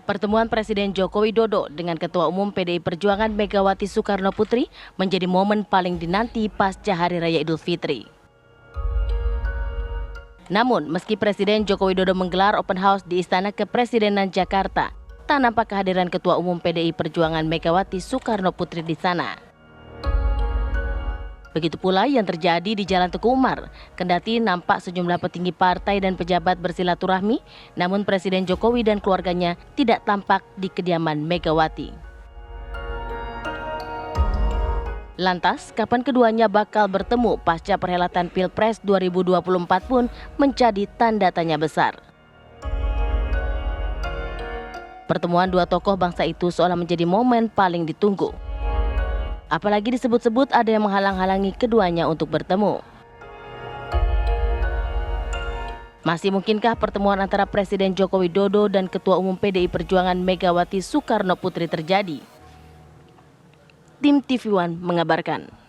Pertemuan Presiden Joko Widodo dengan Ketua Umum PDI Perjuangan Megawati Soekarno Putri menjadi momen paling dinanti pasca Hari Raya Idul Fitri. Namun, meski Presiden Joko Widodo menggelar open house di Istana Kepresidenan Jakarta, tak nampak kehadiran Ketua Umum PDI Perjuangan Megawati Soekarno Putri di sana. Begitu pula yang terjadi di Jalan Teguh Umar, kendati nampak sejumlah petinggi partai dan pejabat bersilaturahmi, namun Presiden Jokowi dan keluarganya tidak tampak di kediaman Megawati. Lantas, kapan keduanya bakal bertemu pasca perhelatan Pilpres 2024 pun menjadi tanda tanya besar. Pertemuan dua tokoh bangsa itu seolah menjadi momen paling ditunggu. Apalagi disebut-sebut ada yang menghalang-halangi keduanya untuk bertemu. Masih mungkinkah pertemuan antara Presiden Joko Widodo dan Ketua Umum PDI Perjuangan Megawati Soekarno Putri terjadi? Tim TV One mengabarkan.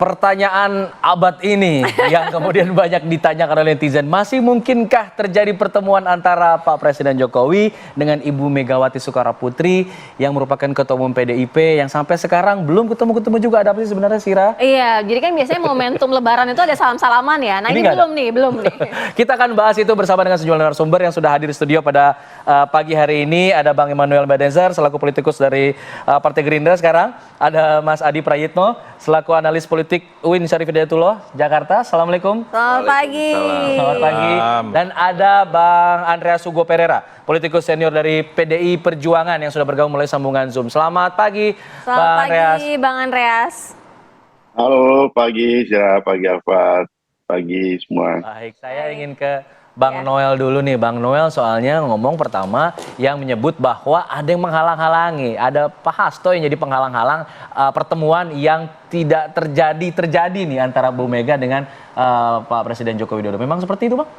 Pertanyaan abad ini yang kemudian banyak ditanyakan oleh netizen, masih mungkinkah terjadi pertemuan antara Pak Presiden Jokowi dengan Ibu Megawati Soekarno Putri yang merupakan Ketua Umum PDIP yang sampai sekarang belum ketemu-ketemu juga, ada apa sih sebenarnya, Sira? Iya, jadi kan biasanya momentum Lebaran itu ada salam-salaman ya. Nah ini belum nih. Kita akan bahas itu bersama dengan sejumlah narasumber yang sudah hadir di studio pada pagi hari ini. Ada Bang Emmanuel Badenzer selaku politikus dari Partai Gerindra sekarang. Ada Mas Adi Prayitno selaku analis politik UIN Syarif Hidayatullah, Jakarta. Assalamualaikum. Selamat pagi. Selamat pagi. Dan ada Bang Andreas Hugo Pereira, politikus senior dari PDI Perjuangan yang sudah bergabung melalui sambungan Zoom. Selamat pagi, Bang Andreas. Selamat pagi, Bang Andreas. Halo, pagi, pagi Alfat, pagi semua. Baik, saya ingin ke Bang Noel dulu nih. Bang Noel soalnya ngomong pertama yang menyebut bahwa ada yang menghalang-halangi. Ada Pak Hasto yang jadi penghalang-halang pertemuan yang tidak terjadi nih antara Bu Mega dengan Pak Presiden Joko Widodo. Memang seperti itu, Bang?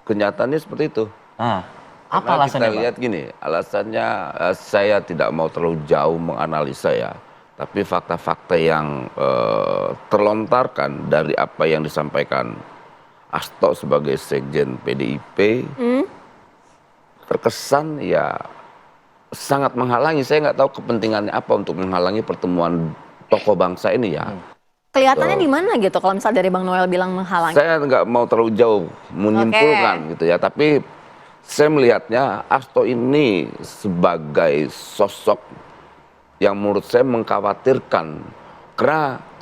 Kenyataannya seperti itu. Nah, apa Karena alasannya, kita lihat gini, alasannya saya tidak mau terlalu jauh menganalisa ya. Tapi fakta-fakta yang terlontarkan dari apa yang disampaikan Hasto sebagai sekjen PDIP terkesan ya sangat menghalangi. Saya nggak tahu kepentingannya apa untuk menghalangi pertemuan tokoh bangsa ini ya. Kelihatannya di mana gitu kalau misal dari Bang Noel bilang menghalangi? Saya nggak mau terlalu jauh menyimpulkan gitu ya. Tapi saya melihatnya Hasto ini sebagai sosok yang menurut saya mengkhawatirkan. Karena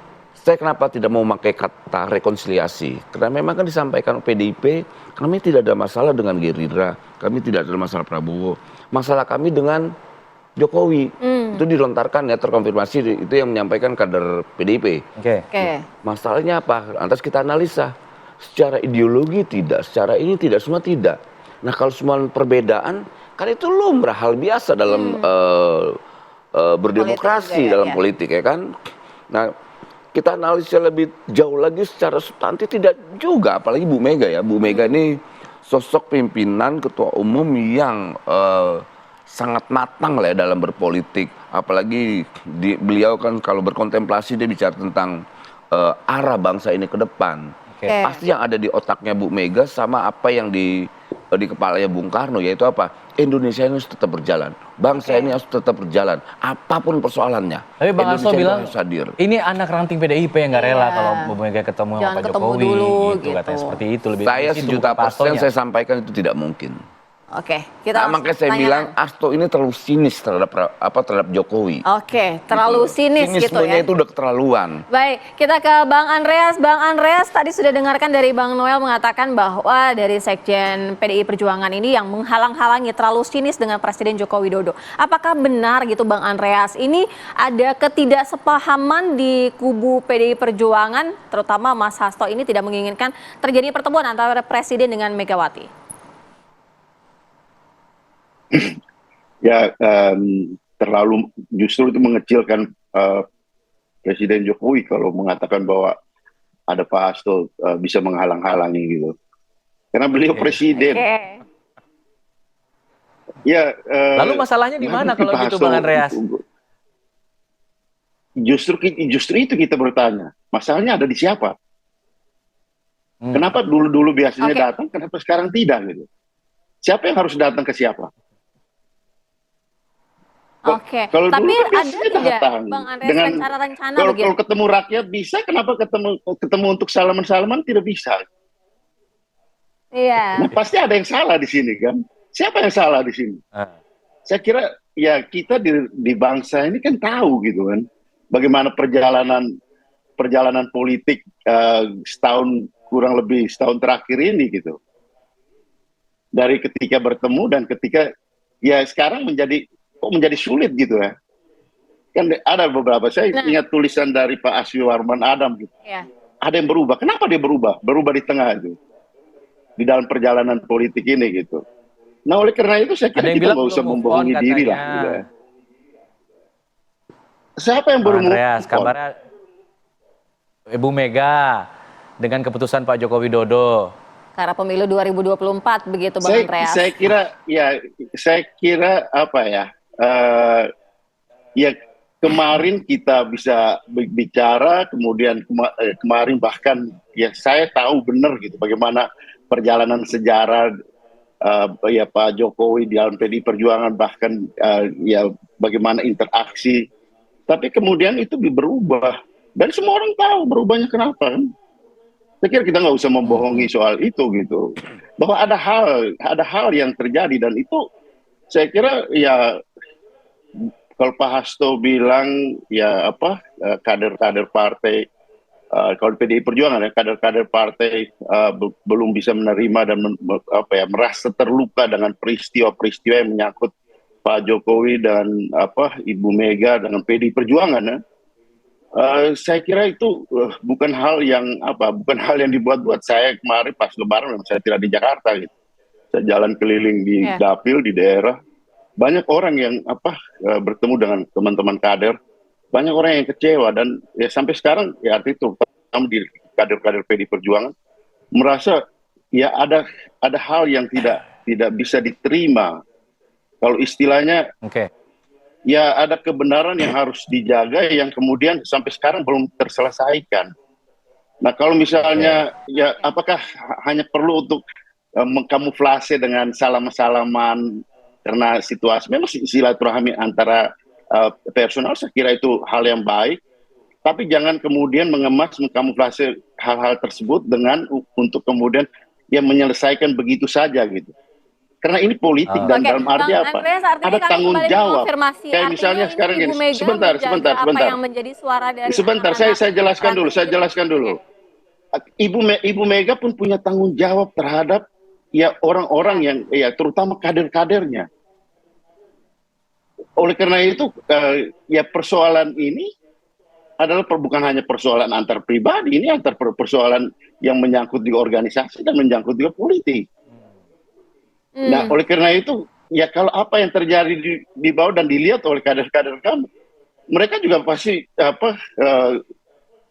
saya kenapa tidak mau memakai kata rekonsiliasi? Karena memang kan disampaikan PDIP, kami tidak ada masalah dengan Gerindra, kami tidak ada masalah Prabowo. Masalah kami dengan Jokowi. Itu dilontarkan ya, terkonfirmasi, itu yang menyampaikan kader PDIP. Oke. Masalahnya apa? Lantas kita analisa. Secara ideologi tidak, secara ini tidak, semua tidak. Nah kalau semua perbedaan, kan itu lumrah, hal biasa dalam berdemokrasi, dalam politik ya kan. Nah kita analisa lebih jauh lagi secara substantif tidak juga, apalagi Bu Mega ya. Bu Mega ini sosok pimpinan ketua umum yang sangat matang lah ya dalam berpolitik. Apalagi beliau kan kalau berkontemplasi dia bicara tentang arah bangsa ini ke depan. Pasti yang ada di otaknya Bu Mega sama apa yang di kepalanya Bung Karno, yaitu apa? Indonesia ini harus tetap berjalan. Bangsa ini harus tetap berjalan. Apapun persoalannya. Tapi Bang Hasto bilang, hadir. ini anak ranting PDIP yang nggak rela kalau Bu Mega ketemu sama Pak Jokowi. Gitu. Katanya seperti itu. Lebih Saya sejuta persen saya sampaikan itu tidak mungkin. Oke, kita makanya saya bilang Hasto ini terlalu sinis terhadap Jokowi. Oke, terlalu sinis gitu ya. Sinismenya itu udah keterlaluan. Baik, kita ke Bang Andreas. Bang Andreas tadi sudah dengarkan dari Bang Noel mengatakan bahwa dari Sekjen PDI Perjuangan ini yang menghalang-halangi, terlalu sinis dengan Presiden Joko Widodo. Apakah benar gitu Bang Andreas? Ini ada ketidaksepahaman di kubu PDI Perjuangan, terutama Mas Hasto ini tidak menginginkan terjadi pertemuan antara Presiden dengan Megawati. Ya, terlalu justru itu mengecilkan Presiden Jokowi kalau mengatakan bahwa ada Pak Hasto bisa menghalang-halangi gitu. Karena beliau presiden. Ya. Lalu masalahnya di mana kalau gitu, Bang Andreas? justru itu kita bertanya, masalahnya ada di siapa? Kenapa dulu biasanya datang, kenapa sekarang tidak gitu? Siapa yang harus datang ke siapa? Oke, Kalau tapi dulu kan ada biasanya tidak, datang Bang Andreas, dengan rencana-rencana kalau begitu? ketemu rakyat bisa, kenapa ketemu untuk salaman-salaman tidak bisa? Iya. Nah, pasti ada yang salah di sini kan? Siapa yang salah di sini? Saya kira ya kita di bangsa ini kan tahu gitu kan, bagaimana perjalanan politik kurang lebih setahun terakhir ini gitu. Dari ketika bertemu dan ketika ya sekarang menjadi sulit gitu ya. Kan ada beberapa, saya ingat tulisan dari Pak Aswi Warman Adam gitu. Iya. Ada yang berubah. Kenapa dia berubah? Berubah di tengah itu. Di dalam perjalanan politik ini gitu. Nah oleh karena itu saya kira kita nggak usah membohongi diri lah. Gitu ya. Siapa yang baru Andreas, kabarnya Ibu Mega dengan keputusan Pak Joko Widodo. Karena pemilu 2024 begitu, Bang Andreas. Saya kira apa ya? Ya kemarin kita bisa bicara, kemudian kemarin bahkan ya saya tahu benar gitu bagaimana perjalanan sejarah ya Pak Jokowi di dalam PDI Perjuangan, bahkan ya bagaimana interaksi. Tapi kemudian itu berubah dan semua orang tahu berubahnya kenapa kan? Saya kira kita nggak usah membohongi soal itu gitu. Bahwa ada hal yang terjadi dan itu saya kira ya kalau Pak Hasto bilang ya apa kader-kader partai kalau PDI Perjuangan ya kader-kader partai belum bisa menerima dan merasa terluka dengan peristiwa-peristiwa yang menyangkut Pak Jokowi dan Ibu Mega dengan PDI Perjuangan ya. Saya kira itu bukan hal yang dibuat-buat. Saya kemarin pas Lebaran saya tidak di Jakarta gitu. Saya jalan keliling di dapil di daerah. Banyak orang yang bertemu dengan teman-teman kader. Banyak orang yang kecewa dan ya sampai sekarang ya arti itu di kader-kader PDI Perjuangan merasa ya ada hal yang tidak bisa diterima. Kalau istilahnya ya ada kebenaran yang harus dijaga yang kemudian sampai sekarang belum terselesaikan. Nah kalau misalnya ya apakah hanya perlu untuk mengkamuflase dengan salaman karena situasi memang silaturahmi antara personal, saya kira itu hal yang baik, tapi jangan kemudian mengkamuflase hal-hal tersebut dengan untuk kemudian ya menyelesaikan begitu saja gitu. Karena ini politik dan dalam arti apa? Ada tanggung jawab. Kayak misalnya sekarang gini, sebentar. Apa yang menjadi suara dari sebentar, saya jelaskan dulu. Ibu Mega pun punya tanggung jawab terhadap ya orang-orang yang ya terutama kader-kadernya. Oleh karena itu ya persoalan ini adalah bukan hanya persoalan antar pribadi, ini antar persoalan yang menyangkut di organisasi dan menyangkut juga politik. Nah, oleh karena itu, ya kalau apa yang terjadi di bawah dan dilihat oleh kader-kader kamu, mereka juga pasti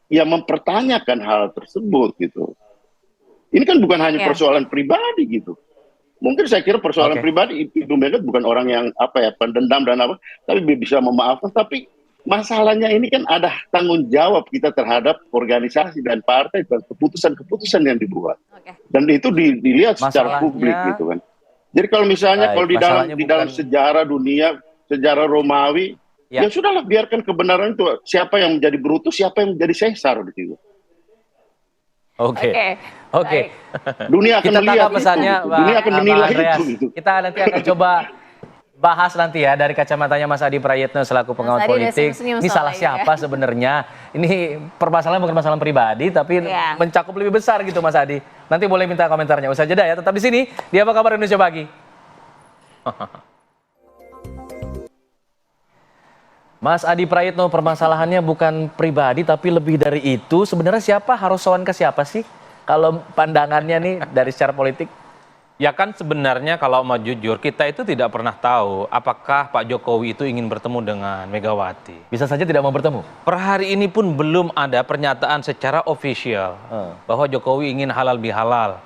ya mempertanyakan hal tersebut gitu. Ini kan bukan hanya persoalan pribadi gitu. Mungkin saya kira persoalan pribadi Ibu Mega bukan orang yang pendendam dan tapi bisa memaafkan. Tapi masalahnya ini kan ada tanggung jawab kita terhadap organisasi dan partai dan keputusan-keputusan yang dibuat. Dan itu dilihat secara publik gitu kan. Jadi kalau misalnya kalau di dalam sejarah dunia, sejarah Romawi, ya sudahlah biarkan kebenaran itu siapa yang menjadi Brutus, siapa yang menjadi Caesar di situ. Oke. Dunia akan melihat pesannya, itu. Dunia akan menilai itu. Kita nanti akan coba bahas nanti ya dari kacamatanya Mas Adi Prayitno selaku pengawat politik. Ini salah siapa sebenarnya? Ini permasalahan bukan masalah pribadi tapi mencakup lebih besar gitu Mas Adi. Nanti boleh minta komentarnya. Usai jeda ya, tetap di sini. Di Apa Kabar Indonesia Pagi. Mas Adi Prayitno, permasalahannya bukan pribadi tapi lebih dari itu. Sebenarnya siapa harus sowan ke siapa sih? Kalau pandangannya nih dari secara politik. Ya kan sebenarnya kalau mau jujur kita itu tidak pernah tahu apakah Pak Jokowi itu ingin bertemu dengan Megawati. Bisa saja tidak mau bertemu. Per hari ini pun belum ada pernyataan secara ofisial bahwa Jokowi ingin halal bihalal,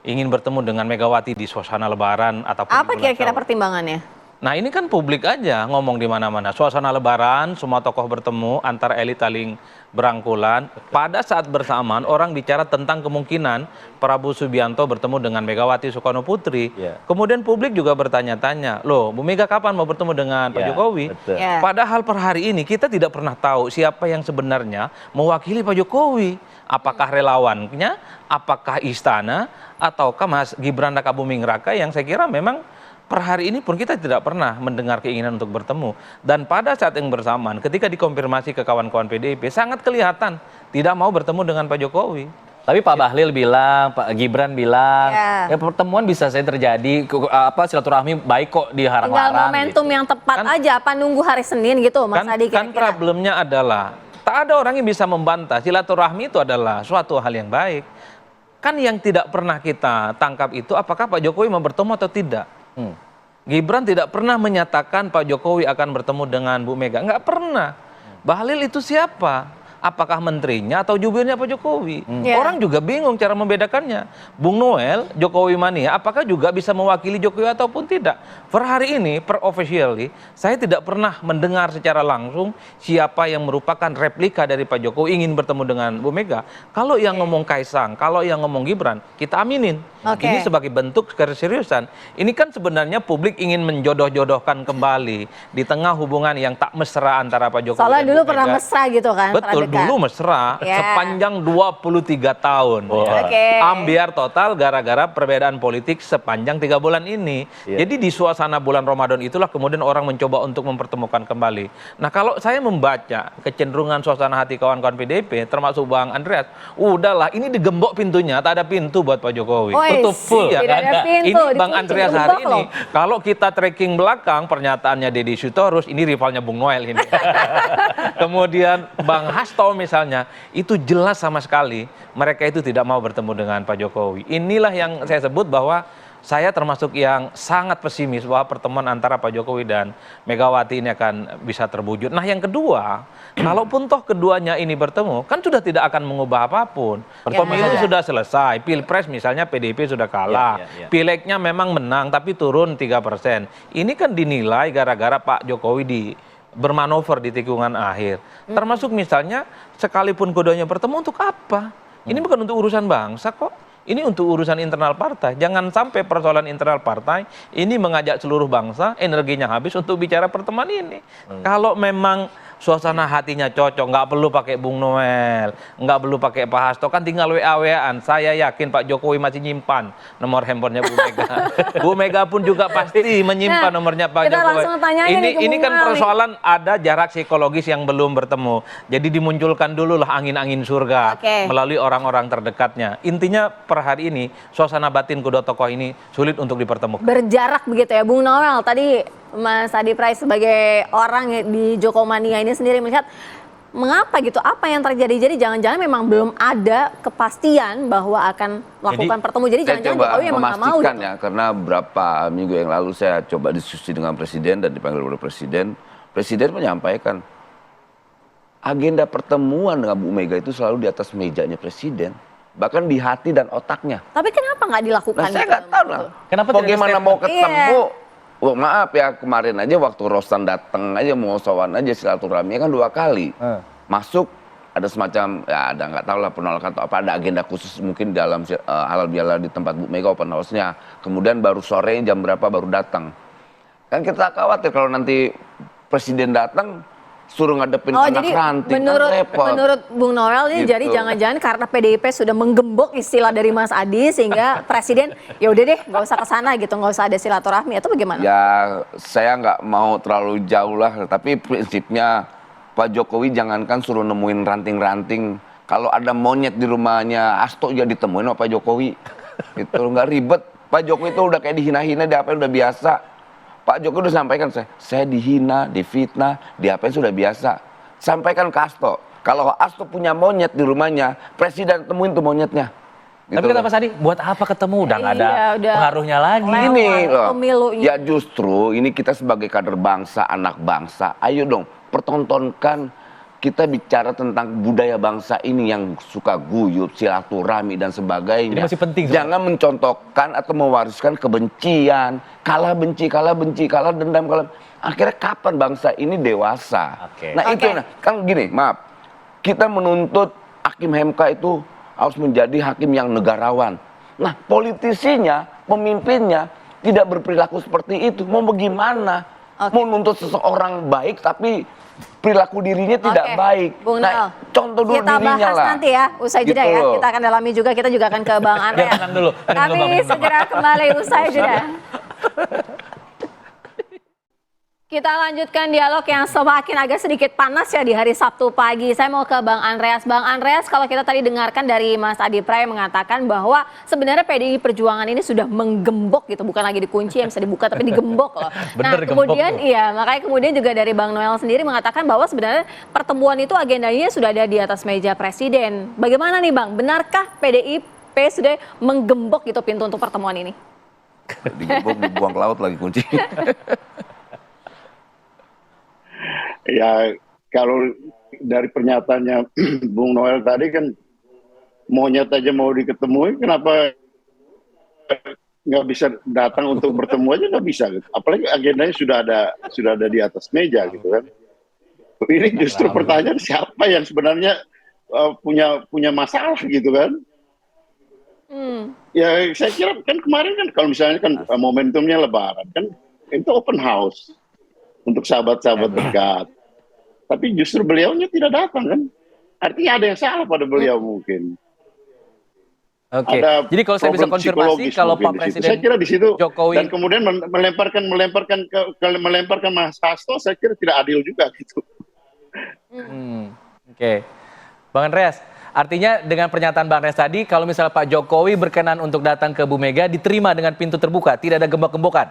ingin bertemu dengan Megawati di suasana Lebaran ataupun apa kira-kira pertimbangannya? Nah ini kan publik aja ngomong di mana-mana. Suasana lebaran, semua tokoh bertemu, antar elit saling berangkulan. Pada saat bersamaan orang bicara tentang kemungkinan Prabowo Subianto bertemu dengan Megawati Soekarno Putri. Ya. Kemudian publik juga bertanya-tanya, loh Bu Mega kapan mau bertemu dengan Pak Ya, Jokowi? betul. Ya. Padahal per hari ini kita tidak pernah tahu siapa yang sebenarnya mewakili Pak Jokowi. Apakah relawannya, apakah istana, ataukah Mas Gibran Rakabuming Raka yang saya kira memang per hari ini pun kita tidak pernah mendengar keinginan untuk bertemu. Dan pada saat yang bersamaan ketika dikonfirmasi ke kawan-kawan PDIP sangat kelihatan tidak mau bertemu dengan Pak Jokowi. Tapi Pak Bahlil bilang, Pak Gibran bilang, Ya. ya pertemuan bisa saja terjadi, silaturahmi baik kok Tinggal diharang-harang. momentum gitu. yang tepat Kan- aja, apa nunggu hari Senin gitu Mas Adi Kan kira-kira? problemnya adalah tak ada orang yang bisa membantah silaturahmi itu adalah suatu hal yang baik. Kan yang tidak pernah kita tangkap itu apakah Pak Jokowi mau bertemu atau tidak. Gibran tidak pernah menyatakan Pak Jokowi akan bertemu dengan Bu Mega. Nggak pernah. Bahlil itu siapa? Apakah menterinya atau jubirnya Pak Jokowi? Ya. Orang juga bingung cara membedakannya. Bung Noel, Jokowi mania, apakah juga bisa mewakili Jokowi ataupun tidak? Per hari ini, per officially, saya tidak pernah mendengar secara langsung siapa yang merupakan replika dari Pak Jokowi ingin bertemu dengan Bu Mega. Kalau yang ngomong Kaisang, kalau yang ngomong Gibran, kita aminin. Oke. Ini sebagai bentuk keseriusan. Ini kan sebenarnya publik ingin menjodoh-jodohkan kembali di tengah hubungan yang tak mesra antara Pak Jokowi Soalnya dan dulu Bu pernah Mega. mesra gitu kan? pernah Betul, dekat. dulu mesra Ya. sepanjang 23 tahun. Wah. Oke. Ambiar total gara-gara perbedaan politik sepanjang 3 bulan ini. Iya. Jadi di suasana bulan Ramadan itulah kemudian orang mencoba untuk mempertemukan kembali. Nah kalau saya membaca kecenderungan suasana hati kawan-kawan PDIP, termasuk Bang Andreas, udahlah ini digembok pintunya, tak ada pintu buat Pak Jokowi. Woi, Tutup full. tidak ada pintu, Ini Bang dikunci, Andreas digembok hari ini, loh. kalau kita tracking belakang pernyataannya Deddy Sitorus, ini rivalnya Bung Noel ini. Kemudian Bang Hasto misalnya, itu jelas sama sekali mereka itu tidak mau bertemu dengan Pak Jokowi. Inilah yang saya sebut bahwa saya termasuk yang sangat pesimis bahwa pertemuan antara Pak Jokowi dan Megawati ini akan bisa terwujud. Nah yang kedua, kalaupun toh keduanya ini bertemu, kan sudah tidak akan mengubah apapun. Pemilu sudah selesai, Pilpres misalnya PDIP sudah kalah, Ya. Pilegnya memang menang tapi turun 3%. Ini kan dinilai gara-gara Pak Jokowi bermanuver di tikungan akhir. Termasuk misalnya sekalipun keduanya bertemu untuk apa? Ini bukan untuk urusan bangsa kok. Ini untuk urusan internal partai. Jangan sampai persoalan internal partai ini mengajak seluruh bangsa energinya habis untuk bicara pertemuan ini. Kalau memang suasana hatinya cocok, nggak perlu pakai Bung Noel, nggak perlu pakai Pak Hasto, kan tinggal WA-WAan. Saya yakin Pak Jokowi masih nyimpan nomor handphonenya Bu Mega. Bu Mega pun juga pasti menyimpan nomornya Pak kita Jokowi. langsung tanya aja nih ke Ini Bung kan Noel nih. persoalan ada jarak psikologis yang belum bertemu. Jadi dimunculkan dulu lah angin-angin surga Oke. melalui orang-orang terdekatnya. Intinya per hari ini suasana batin kedua tokoh ini sulit untuk dipertemukan. Berjarak begitu ya Bung Noel. Tadi Mas Adi Prais sebagai orang di Jokomania ini sendiri melihat mengapa gitu, apa yang terjadi? Jadi jangan-jangan memang belum ada kepastian bahwa akan melakukan pertemuan. Jadi Saya jangan-jangan coba Jokowi memang nggak mau memastikan gitu. ya, karena berapa minggu yang lalu saya coba diskusi dengan Presiden dan dipanggil oleh Presiden. Presiden menyampaikan agenda pertemuan dengan Bu Mega itu selalu di atas mejanya Presiden. Bahkan di hati dan otaknya. Tapi kenapa nggak dilakukan? Nah, saya gitu? nggak tahu lah. Kenapa tidak ada Bagaimana statement? mau ketemu? Iya. Oh, maaf ya, kemarin aja waktu Rosan datang aja mau sowan aja silaturahmi kan 2 kali. Masuk ada semacam ya ada nggak tahu lah penolakan atau apa, ada agenda khusus mungkin dalam halal bihalal di tempat Bu Mega open house-nya. Kemudian baru sore jam berapa baru datang. Kan kita khawatir kalau nanti Presiden datang suruh ngadepin Oh anak jadi ranting menurut kan repot. menurut Bung Noel ini Gitu. jadi jangan-jangan karena PDIP sudah menggembok istilah dari Mas Adi sehingga Presiden ya udah deh nggak usah kesana gitu, nggak usah ada silaturahmi atau bagaimana? Ya saya nggak mau terlalu jauh lah, tapi prinsipnya Pak Jokowi jangankan suruh nemuin ranting-ranting, kalau ada monyet di rumahnya Hasto ya ditemuin sama Pak Jokowi. Itu nggak ribet. Pak Jokowi itu udah kayak dihina-hina, diapain udah biasa. Pak Jokowi udah sampaikan, saya dihina, difitnah, diapain sudah biasa. Sampaikan ke Hasto, kalau Hasto punya monyet di rumahnya, Presiden temuin tuh monyetnya. Tapi Gitu kata loh. Mas Adi, buat apa ketemu? Udah nggak ada Iya, udah pengaruhnya lagi. lewat. Ini loh, pemilunya. ya justru ini kita sebagai kader bangsa, anak bangsa, ayo dong pertontonkan kita bicara tentang budaya bangsa ini yang suka guyup, silaturahmi dan sebagainya. Ini masih penting. Jangan mencontohkan atau mewariskan kebencian, kalah benci, kalah dendam, akhirnya kapan bangsa ini dewasa? Nah itu, kan gini, maaf, kita menuntut hakim MK itu harus menjadi hakim yang negarawan. Nah politisinya, pemimpinnya tidak berperilaku seperti itu, mau bagaimana? Mau nuntut seseorang baik tapi perilaku dirinya tidak baik. Bung Nah, Noel, contoh dulu kita dirinya bahas lah. nanti ya, usai jeda Gitu ya. loh. Kita akan dalami juga, kita juga akan ke Bang Andreas. Tenang dulu. Kami segera kembali usai jeda. Kita lanjutkan dialog yang semakin agak sedikit panas ya di hari Sabtu pagi. Saya mau ke Bang Andreas. Bang Andreas, kalau kita tadi dengarkan dari Mas Adi Pray mengatakan bahwa sebenarnya PDI Perjuangan ini sudah menggembok gitu, bukan lagi dikunci yang bisa dibuka tapi digembok loh. Bener, Nah kemudian gembok. iya, makanya kemudian juga dari Bang Noel sendiri mengatakan bahwa sebenarnya pertemuan itu agendanya sudah ada di atas meja Presiden. Bagaimana nih Bang, benarkah PDIP sudah menggembok gitu pintu untuk pertemuan ini? Digembok, dibuang ke laut lagi kunci. Ya kalau dari pernyataannya Bung Noel tadi kan monyet aja mau diketemui, kenapa nggak bisa datang untuk bertemu aja nggak bisa gitu. Apalagi agendanya sudah ada di atas meja gitu kan. Ini justru pertanyaan siapa yang sebenarnya punya masalah gitu kan. Ya saya kira kan kemarin kan kalau misalnya kan momentumnya Lebaran kan itu open house untuk sahabat-sahabat dekat. Tapi justru beliaunya tidak datang kan. Artinya ada yang salah pada beliau mungkin. Oke. Ada Jadi kalau saya bisa problem konfirmasi psikologis kalau mungkin Pak di situ. Presiden Saya kira di situ Jokowi dan kemudian melemparkan Mas Hasto, saya kira tidak adil juga gitu. Oke. Bang Andreas, artinya dengan pernyataan Bang Andreas tadi, kalau misalnya Pak Jokowi berkenan untuk datang ke Bu Mega, diterima dengan pintu terbuka, tidak ada gembok-gembokan?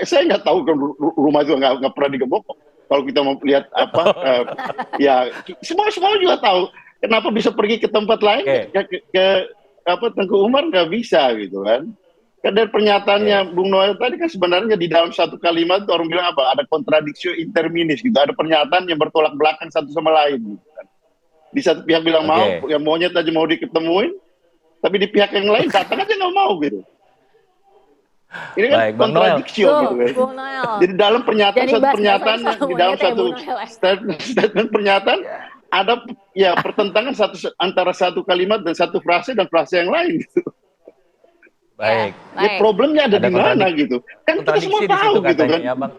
Saya nggak tahu kan rumah itu nggak pernah digembok. Kalau kita mau lihat apa, ya semua juga tahu kenapa bisa pergi ke tempat lain, ke Tengku Umar nggak bisa gitu kan. Kan dari pernyataannya Bung Noel tadi kan sebenarnya di dalam satu kalimat orang bilang apa? Ada kontradiksi interminis gitu, ada pernyataan yang bertolak belakang satu sama lain. Gitu kan. Di satu pihak bilang mau, yang monyet aja mau diketemuin, tapi di pihak yang lain datang aja nggak mau gitu. Ini kan kontradiksi gitu kan. Jadi dalam pernyataan satu statement pernyataan ada ya pertentangan antara satu kalimat dan satu frase dan frase yang lain gitu. Baik. Ya, problemnya ada di mana gitu. Kan kita semua tahu gitu kan. Ya, Bang.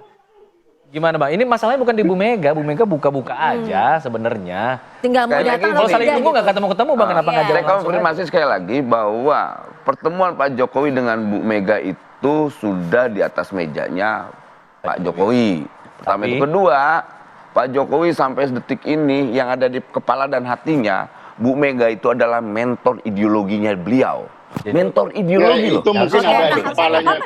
Gimana Bang? Ini masalahnya bukan di Bu Mega buka-buka aja sebenarnya. Tinggal mau datang Kalau saling tunggu nggak ketemu Bang, kenapa nggak jalan Saya konfirmasi sekali lagi bahwa pertemuan Pak Jokowi dengan Bu Mega itu sudah di atas mejanya Pak Jokowi. Pertama itu, kedua, Pak Jokowi sampai detik ini yang ada di kepala dan hatinya, Bu Mega itu adalah mentor ideologinya beliau. Mentor ideologi ya, itu mungkin ada di kepalanya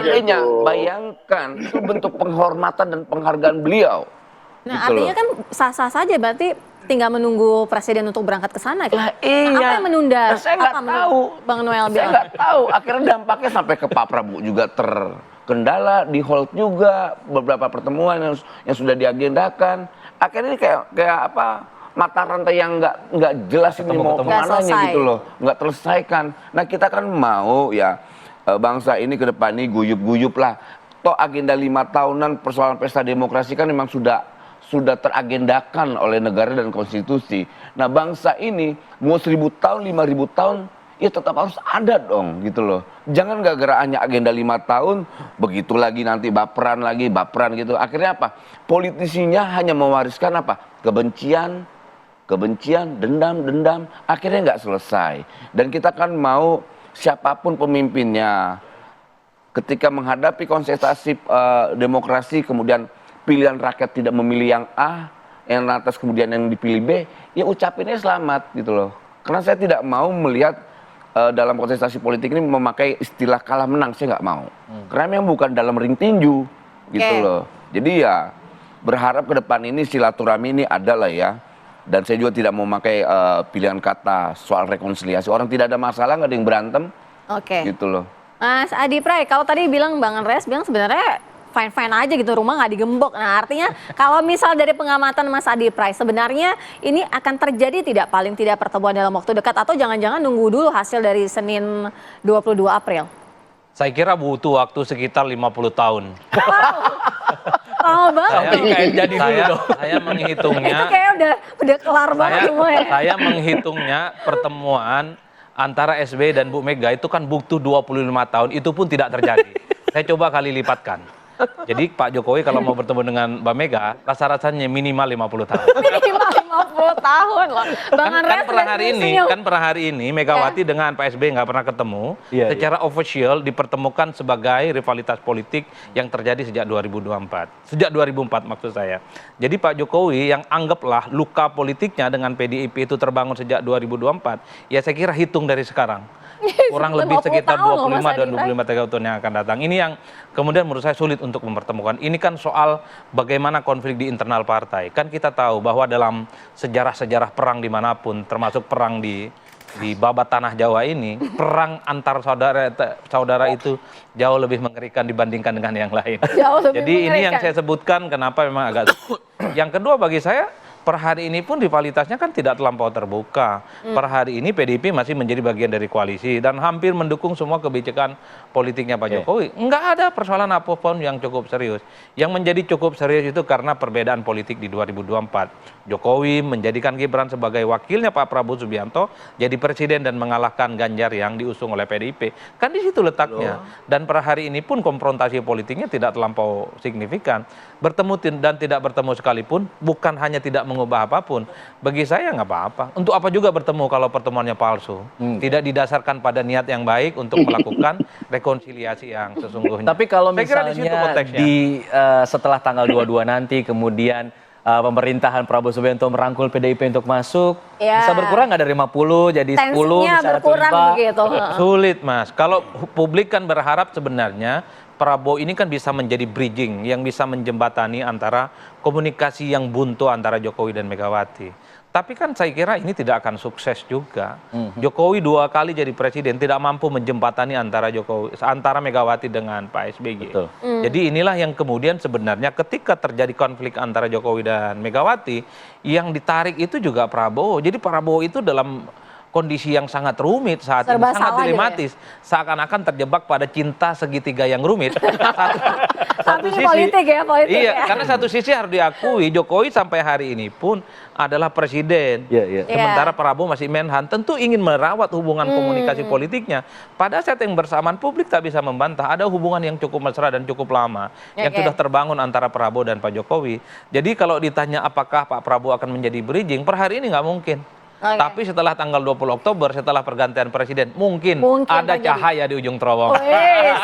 aja. Bayangkan itu bentuk penghormatan dan penghargaan beliau. Nah gitu artinya loh. kan sah-sah saja berarti tinggal menunggu presiden untuk berangkat ke sana. Lah, iya. Nah, apa yang menunda? Nah, saya nggak tahu. Bang Noel Saya bilang. nggak tahu. Akhirnya dampaknya sampai ke Pak Prabowo juga terkendala, di hold juga beberapa pertemuan yang sudah diagendakan. Akhirnya ini kayak apa? Mata rantai yang nggak jelas ini mau kemananya gitu loh, nggak terselesaikan. Nah kita kan mau ya bangsa ini ke depan ini guyup-guyup lah. Toh agenda 5 tahunan persoalan pesta demokrasi kan memang sudah teragendakan oleh negara dan konstitusi. Nah bangsa ini mau 1000 tahun, 5000 tahun, ya tetap harus ada dong gitu loh. Jangan gara-gara hanya agenda 5 tahun, begitu lagi nanti baperan gitu. Akhirnya apa? Politisinya hanya mewariskan apa? Kebencian, dendam, akhirnya nggak selesai. Dan kita kan mau siapapun pemimpinnya, ketika menghadapi kontestasi demokrasi, kemudian pilihan rakyat tidak memilih yang A, yang atas kemudian yang dipilih B, ya ucapinnya selamat gitu loh. Karena saya tidak mau melihat dalam kontestasi politik ini memakai istilah kalah menang, saya nggak mau. Karena memang bukan dalam ring tinju gitu loh. Jadi ya berharap ke depan ini silaturahmi ini ada lah ya. Dan saya juga tidak mau memakai pilihan kata soal rekonsiliasi. Orang tidak ada masalah, nggak ada yang berantem. Oke. Gitu loh. Mas Adi Pray, kalau tadi bilang Bang Andreas bilang sebenarnya fine-fine aja gitu, rumah nggak digembok. Nah artinya kalau misal dari pengamatan Mas Adi Pray, sebenarnya ini akan terjadi tidak paling tidak pertemuan dalam waktu dekat atau jangan-jangan nunggu dulu hasil dari Senin 22 April? Saya kira butuh waktu sekitar 50 tahun. Lama banget. Saya menghitungnya. Itu kayak udah kelar banget semua ya. Saya menghitungnya pertemuan antara SBY dan Bu Mega itu kan butuh 25 tahun, itu pun tidak terjadi. Saya coba kali lipatkan. Jadi Pak Jokowi kalau mau bertemu dengan Mbak Mega, rasa-rasanya minimal 50 tahun. Minimal 50 tahun loh. Bang Andreas Kan per hari ini Megawati dengan Pak SBY nggak pernah ketemu. Secara official dipertemukan sebagai rivalitas politik yang terjadi sejak 2024. Sejak 2004 maksud saya. Jadi Pak Jokowi yang anggaplah luka politiknya dengan PDIP itu terbangun sejak 2024, ya saya kira hitung dari sekarang. Kurang lebih sekitar 25 dan 25 tahun yang akan datang. Ini yang kemudian menurut saya sulit untuk mempertemukan. Ini kan soal bagaimana konflik di internal partai. Kan kita tahu bahwa dalam sejarah-sejarah perang dimanapun, termasuk perang di babat tanah Jawa ini, perang antar saudara itu jauh lebih mengerikan dibandingkan dengan yang lain. Jadi ini yang saya sebutkan kenapa memang agak. Yang kedua bagi saya, per hari ini pun rivalitasnya kan tidak terlampau terbuka. Per hari ini PDIP masih menjadi bagian dari koalisi dan hampir mendukung semua kebijakan politiknya Pak Jokowi. Enggak ada persoalan apapun yang cukup serius. Yang menjadi cukup serius itu karena perbedaan politik di 2024. Jokowi menjadikan Gibran sebagai wakilnya Pak Prabowo Subianto jadi presiden dan mengalahkan Ganjar yang diusung oleh PDIP. Kan di situ letaknya. Dan per hari ini pun konfrontasi politiknya tidak terlampau signifikan. Bertemu dan tidak bertemu sekalipun bukan hanya tidak mengubah apapun. Bagi saya nggak apa-apa. Untuk apa juga bertemu kalau pertemuannya palsu? Tidak didasarkan pada niat yang baik untuk melakukan rekonsiliasi yang sesungguhnya. Tapi kalau Saya kira misalnya setelah tanggal 22 nanti kemudian pemerintahan Prabowo Subianto merangkul PDIP untuk masuk, bisa berkurang nggak dari 50 jadi 10 tensinya misalnya berkurang begitu. Sulit Mas. Kalau publik kan berharap sebenarnya Prabowo ini kan bisa menjadi bridging yang bisa menjembatani antara komunikasi yang buntu antara Jokowi dan Megawati. Tapi kan saya kira ini tidak akan sukses juga. Jokowi 2 kali jadi presiden tidak mampu menjembatani antara Megawati dengan Pak SBY. Jadi inilah yang kemudian sebenarnya ketika terjadi konflik antara Jokowi dan Megawati, yang ditarik itu juga Prabowo. Jadi Prabowo itu dalam kondisi yang sangat rumit saat ini, sangat dilematis. Seakan-akan terjebak pada cinta segitiga yang rumit. Satu sisi, politik ya. Karena satu sisi harus diakui Jokowi sampai hari ini pun adalah presiden. Sementara Prabowo masih menhan, tentu ingin merawat hubungan komunikasi politiknya. Pada saat yang bersamaan publik tak bisa membantah ada hubungan yang cukup mesra dan cukup lama yang sudah terbangun antara Prabowo dan Pak Jokowi. Jadi kalau ditanya apakah Pak Prabowo akan menjadi bridging, per hari ini nggak mungkin. Tapi setelah tanggal 20 Oktober, setelah pergantian presiden, mungkin ada cahaya di ujung terowongan.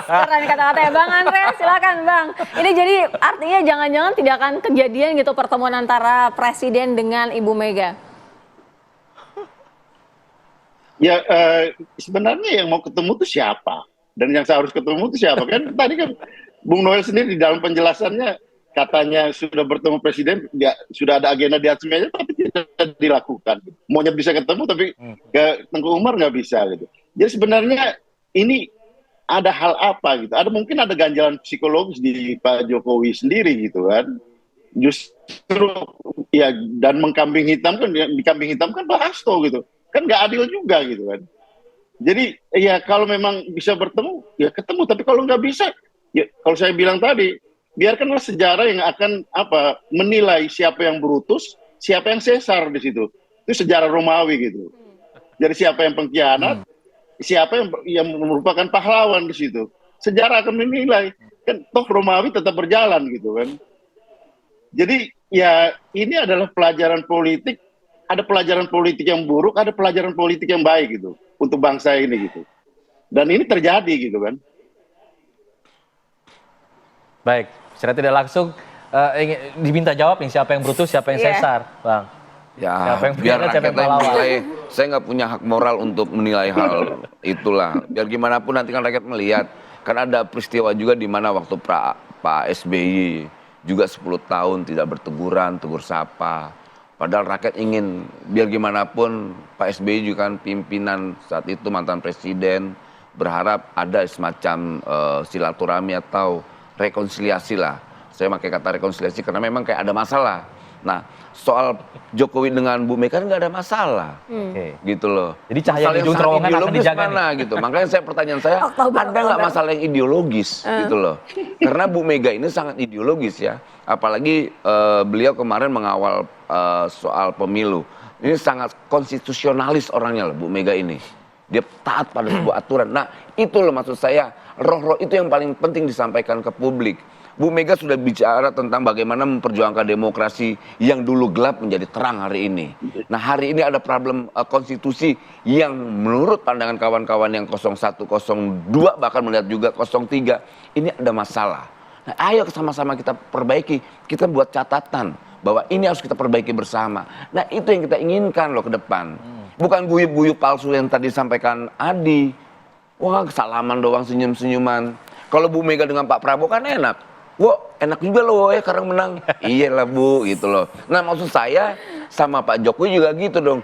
Keren kata-katanya Bang Andreas, silakan Bang. Ini jadi artinya jangan-jangan tidak akan kejadian gitu pertemuan antara presiden dengan Ibu Mega. Ya sebenarnya yang mau ketemu itu siapa? Dan yang seharus ketemu itu siapa? Kan tadi kan Bung Noel sendiri di dalam penjelasannya katanya sudah bertemu presiden, ya, sudah ada agenda di atas meja, tapi tidak dilakukan. Maunya bisa ketemu, tapi ke Tengku Umar nggak bisa gitu. Jadi sebenarnya ini ada hal apa gitu? Mungkin ada ganjalan psikologis di Pak Jokowi sendiri gitu kan? Justru ya dan dikambing hitamkan Pak Hasto gitu, kan nggak adil juga gitu kan? Jadi ya kalau memang bisa bertemu ya ketemu, tapi kalau nggak bisa, ya kalau saya bilang tadi, biarkanlah sejarah yang akan menilai siapa yang Brutus, siapa yang Caesar di situ. Itu sejarah Romawi gitu. Jadi siapa yang pengkhianat, siapa yang merupakan pahlawan di situ. Sejarah akan menilai. Kan toh Romawi tetap berjalan gitu kan. Jadi ya ini adalah pelajaran politik. Ada pelajaran politik yang buruk, ada pelajaran politik yang baik gitu untuk bangsa ini gitu. Dan ini terjadi gitu kan. Baik, secara tidak langsung diminta jawab nih siapa yang Brutus, siapa yang Caesar, Bang. Ya, siapa yang biar siapa yang pahlawan. Saya nggak punya hak moral untuk menilai hal itulah. Biar gimana pun nanti kan rakyat melihat. Kan ada peristiwa juga di mana waktu Pak SBY juga 10 tahun tidak berteguran, tegur sapa. Padahal rakyat ingin, biar gimana pun Pak SBY juga kan pimpinan saat itu mantan presiden, berharap ada semacam silaturahmi atau rekonsiliasi lah. Saya pakai kata rekonsiliasi karena memang kayak ada masalah. Nah, soal Jokowi dengan Bu Mega kan nggak ada masalah, Oke. gitu loh. Jadi cahaya Masalah di ujung yang sangat terowongan akan ideologis dijaga mana gitu. Makanya pertanyaan saya, Oktober. ada nggak masalah yang ideologis gitu loh? Karena Bu Mega ini sangat ideologis ya. Apalagi beliau kemarin mengawal soal pemilu. Ini sangat konstitusionalis orangnya loh, Bu Mega ini. Dia taat pada sebuah aturan. Nah, itu loh maksud saya, roh-roh itu yang paling penting disampaikan ke publik. Bu Mega sudah bicara tentang bagaimana memperjuangkan demokrasi yang dulu gelap menjadi terang hari ini. Nah, hari ini ada problem konstitusi yang menurut pandangan kawan-kawan yang 01, 02 bahkan melihat juga 03, ini ada masalah. Nah, ayo sama-sama kita perbaiki, kita buat catatan bahwa ini harus kita perbaiki bersama. Nah, itu yang kita inginkan loh ke depan. Bukan guyup-guyup palsu yang tadi disampaikan Adi. Wah, salaman doang, senyum-senyuman. Kalau Bu Mega dengan Pak Prabowo kan enak. Wah, enak juga loh ya sekarang menang. Iyalah Bu, gitu loh. Nah, maksud saya sama Pak Jokowi juga gitu dong.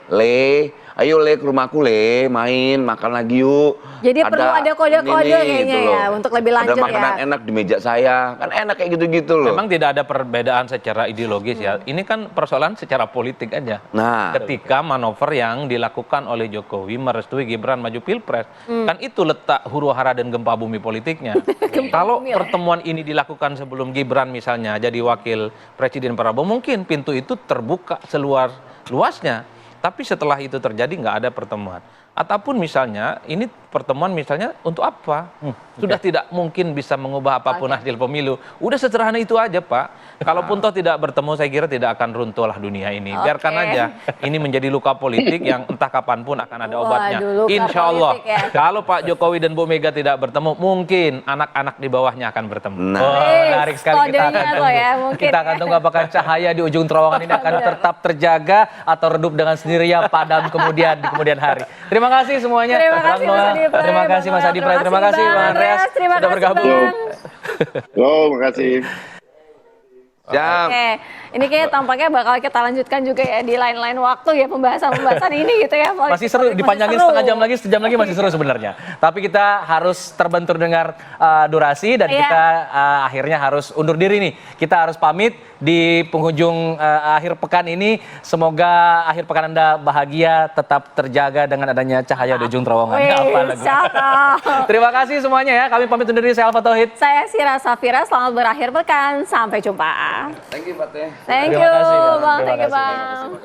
Ayo ke rumahku main, makan lagi yuk. Jadi perlu ada kode-kode kayaknya loh. ya untuk lebih lanjut ada makanan ya. enak di meja saya. Kan enak kayak gitu-gitu loh. Memang tidak ada perbedaan secara ideologis ya. Ini kan persoalan secara politik aja. Nah, Ketika manuver yang dilakukan oleh Jokowi merestui Gibran maju Pilpres, kan itu letak huru hara dan gempa bumi politiknya. Kalau bumi lah. pertemuan ini dilakukan sebelum Gibran misalnya jadi wakil Presiden Prabowo, mungkin pintu itu terbuka seluas-luasnya. Tapi setelah itu terjadi nggak ada pertemuan. Ataupun misalnya ini pertemuan misalnya untuk apa? Sudah tidak mungkin bisa mengubah apapun hasil pemilu. Udah sederhana itu aja Pak. Kalaupun toh tidak bertemu saya kira tidak akan runtuh lah dunia ini. Biarkan aja. Ini menjadi luka politik yang entah kapanpun akan ada obatnya. Waduh, luka Insya Allah. politik ya. Kalau Pak Jokowi dan Bu Mega tidak bertemu, mungkin anak-anak di bawahnya akan bertemu. Nah. Oh, menarik sekali, kita Kodenya akan tuh tunggu. ya, mungkin Kita ya. akan tunggu apakah cahaya di ujung terowongan ini akan tetap terjaga atau redup dengan sendirinya padam kemudian di kemudian hari. Terima kasih semuanya. Terima kasih Bang Mas Noel. Adi Pray, Terima kasih Mas Bang Adi Noel. Pray. Terima kasih Bang Andreas Terima sudah kasih, bergabung. Bang. Oh, makasih. siap. Oke, ini kayaknya tampaknya bakal kita lanjutkan juga ya di lain-lain waktu ya pembahasan-pembahasan ini gitu ya. Masih seru, Politik dipanjangin masih setengah jam lagi, sejam lagi masih seru sebenarnya. Tapi kita harus terbentur dengar durasi dan Iya. kita akhirnya harus undur diri nih. Kita harus pamit di penghujung akhir pekan ini. Semoga akhir pekan Anda bahagia, tetap terjaga dengan adanya cahaya di ujung terowongan. Wih, Apa lagu? cakep. Terima kasih semuanya ya. Kami pamit undur diri. Saya Alfa Tauhid. Saya Sira Safira, selamat berakhir pekan. Sampai jumpa. Thank you, Pak Teh. Thank Terima you, kasih, Bang. Bang. Terima Thank you, kasih. Bang.